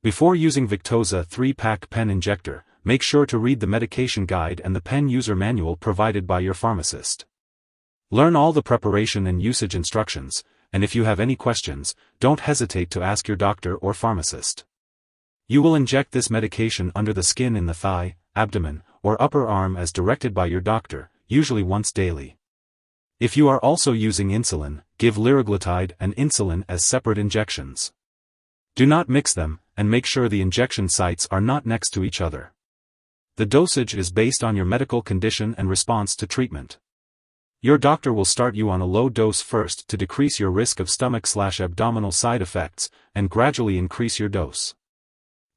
Before using Victoza 3-Pak Pen Injector, make sure to read the medication guide and the pen user manual provided by your pharmacist. Learn all the preparation and usage instructions, and if you have any questions, don't hesitate to ask your doctor or pharmacist. You will inject this medication under the skin in the thigh, abdomen, or upper arm as directed by your doctor, usually once daily. If you are also using insulin, give liraglutide and insulin as separate injections. Do not mix them, and make sure the injection sites are not next to each other. The dosage is based on your medical condition and response to treatment. Your doctor will start you on a low dose first to decrease your risk of stomach/abdominal side effects, and gradually increase your dose.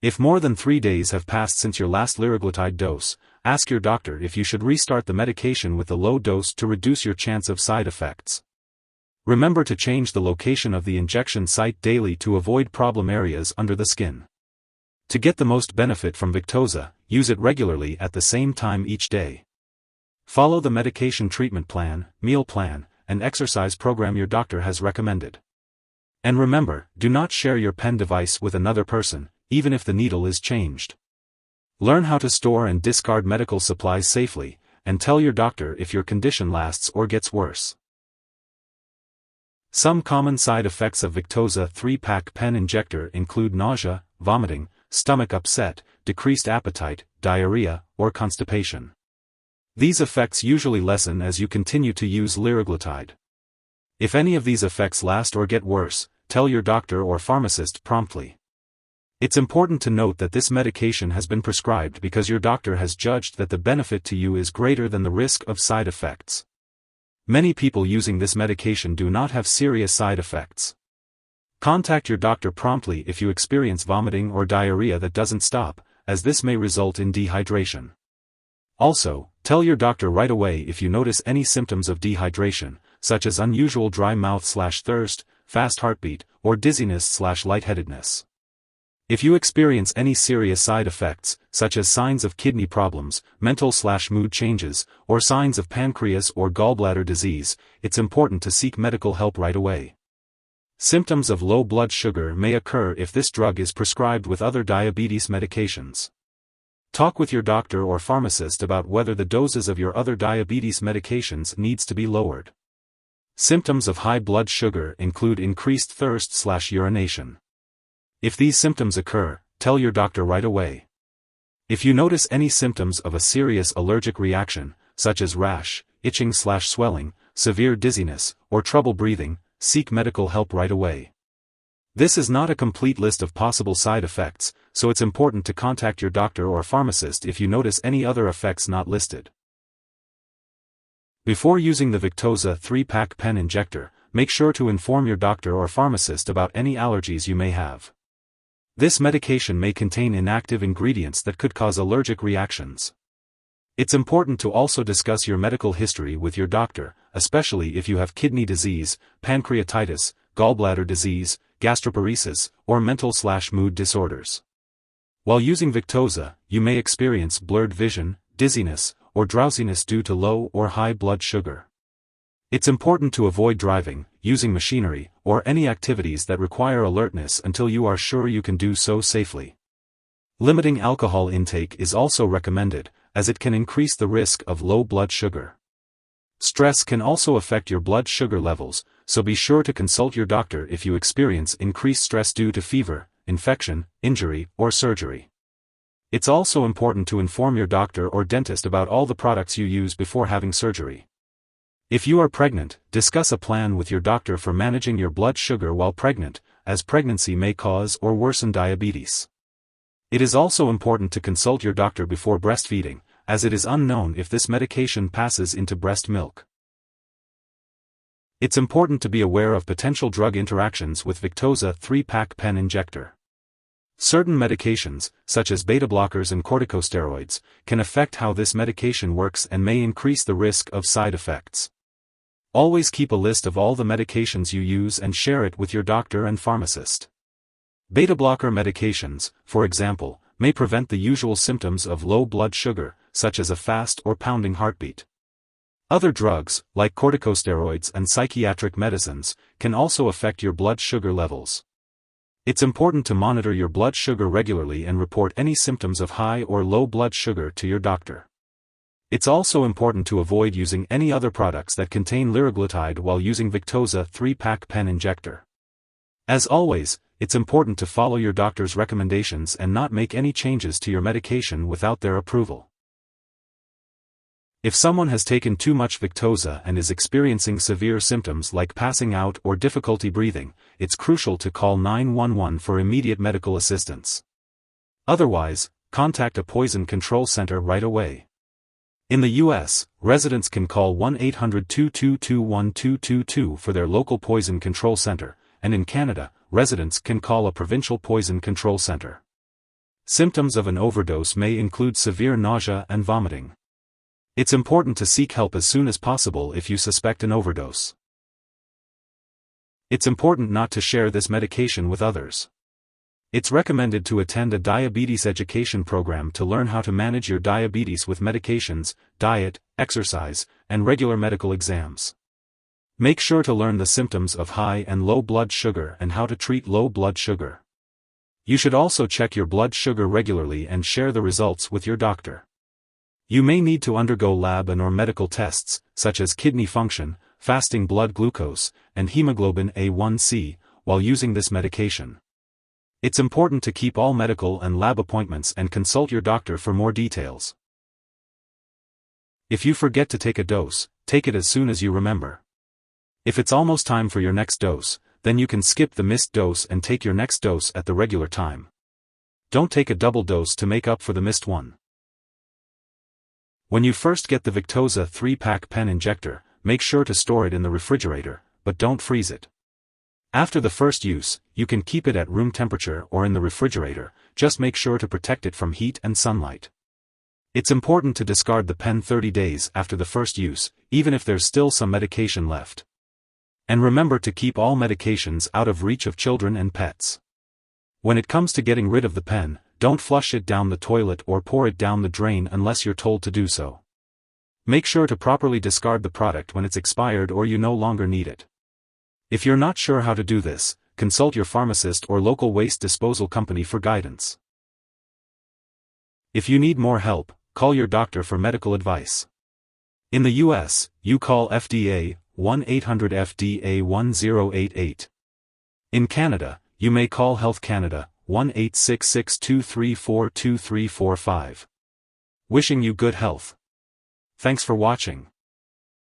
If more than 3 days have passed since your last liraglutide dose, ask your doctor if you should restart the medication with the low dose to reduce your chance of side effects. Remember to change the location of the injection site daily to avoid problem areas under the skin. To get the most benefit from Victoza, use it regularly at the same time each day. Follow the medication treatment plan, meal plan, and exercise program your doctor has recommended. And remember, do not share your pen device with another person, even if the needle is changed. Learn how to store and discard medical supplies safely, and tell your doctor if your condition lasts or gets worse. Some common side effects of Victoza 3-Pak Pen Injector include nausea, vomiting, stomach upset, decreased appetite, diarrhea, or constipation. These effects usually lessen as you continue to use liraglutide. If any of these effects last or get worse, tell your doctor or pharmacist promptly. It's important to note that this medication has been prescribed because your doctor has judged that the benefit to you is greater than the risk of side effects. Many people using this medication do not have serious side effects. Contact your doctor promptly if you experience vomiting or diarrhea that doesn't stop, as this may result in dehydration. Also, tell your doctor right away if you notice any symptoms of dehydration, such as unusual dry mouth/thirst, fast heartbeat, or dizziness/lightheadedness. If you experience any serious side effects, such as signs of kidney problems, mental/mood changes, or signs of pancreas or gallbladder disease, it's important to seek medical help right away. Symptoms of low blood sugar may occur if this drug is prescribed with other diabetes medications. Talk with your doctor or pharmacist about whether the doses of your other diabetes medications needs to be lowered. Symptoms of high blood sugar include increased thirst/urination. If these symptoms occur, tell your doctor right away. If you notice any symptoms of a serious allergic reaction, such as rash, itching/swelling, severe dizziness, or trouble breathing, seek medical help right away. This is not a complete list of possible side effects, so it's important to contact your doctor or pharmacist if you notice any other effects not listed. Before using the Victoza 3-Pak Pen Injector, make sure to inform your doctor or pharmacist about any allergies you may have. This medication may contain inactive ingredients that could cause allergic reactions. It's important to also discuss your medical history with your doctor, especially if you have kidney disease, pancreatitis, gallbladder disease, gastroparesis, or mental/mood disorders. While using Victoza, you may experience blurred vision, dizziness, or drowsiness due to low or high blood sugar. It's important to avoid driving, using machinery, or any activities that require alertness until you are sure you can do so safely. Limiting alcohol intake is also recommended, as it can increase the risk of low blood sugar. Stress can also affect your blood sugar levels, so be sure to consult your doctor if you experience increased stress due to fever, infection, injury, or surgery. It's also important to inform your doctor or dentist about all the products you use before having surgery. If you are pregnant, discuss a plan with your doctor for managing your blood sugar while pregnant, as pregnancy may cause or worsen diabetes. It is also important to consult your doctor before breastfeeding, as it is unknown if this medication passes into breast milk. It's important to be aware of potential drug interactions with Victoza 3-Pak Pen Injector. Certain medications, such as beta blockers and corticosteroids, can affect how this medication works and may increase the risk of side effects. Always keep a list of all the medications you use and share it with your doctor and pharmacist. Beta blocker medications, for example, may prevent the usual symptoms of low blood sugar, such as a fast or pounding heartbeat. Other drugs, like corticosteroids and psychiatric medicines, can also affect your blood sugar levels. It's important to monitor your blood sugar regularly and report any symptoms of high or low blood sugar to your doctor. It's also important to avoid using any other products that contain liraglutide while using Victoza 3-Pak Pen Injector. As always, it's important to follow your doctor's recommendations and not make any changes to your medication without their approval. If someone has taken too much Victoza and is experiencing severe symptoms like passing out or difficulty breathing, it's crucial to call 911 for immediate medical assistance. Otherwise, contact a poison control center right away. In the U.S., residents can call 1-800-222-1222 for their local poison control center, and in Canada, residents can call a provincial poison control center. Symptoms of an overdose may include severe nausea and vomiting. It's important to seek help as soon as possible if you suspect an overdose. It's important not to share this medication with others. It's recommended to attend a diabetes education program to learn how to manage your diabetes with medications, diet, exercise, and regular medical exams. Make sure to learn the symptoms of high and low blood sugar and how to treat low blood sugar. You should also check your blood sugar regularly and share the results with your doctor. You may need to undergo lab and/or medical tests, such as kidney function, fasting blood glucose, and hemoglobin A1c, while using this medication. It's important to keep all medical and lab appointments and consult your doctor for more details. If you forget to take a dose, take it as soon as you remember. If it's almost time for your next dose, then you can skip the missed dose and take your next dose at the regular time. Don't take a double dose to make up for the missed one. When you first get the Victoza 3-Pak Pen Injector, make sure to store it in the refrigerator, but don't freeze it. After the first use, you can keep it at room temperature or in the refrigerator, just make sure to protect it from heat and sunlight. It's important to discard the pen 30 days after the first use, even if there's still some medication left. And remember to keep all medications out of reach of children and pets. When it comes to getting rid of the pen, don't flush it down the toilet or pour it down the drain unless you're told to do so. Make sure to properly discard the product when it's expired or you no longer need it. If you're not sure how to do this, consult your pharmacist or local waste disposal company for guidance. If you need more help, call your doctor for medical advice. In the U.S., you call FDA 1-800-FDA-1088. In Canada, you may call Health Canada 1-866-234-2345. Wishing you good health. Thanks for watching.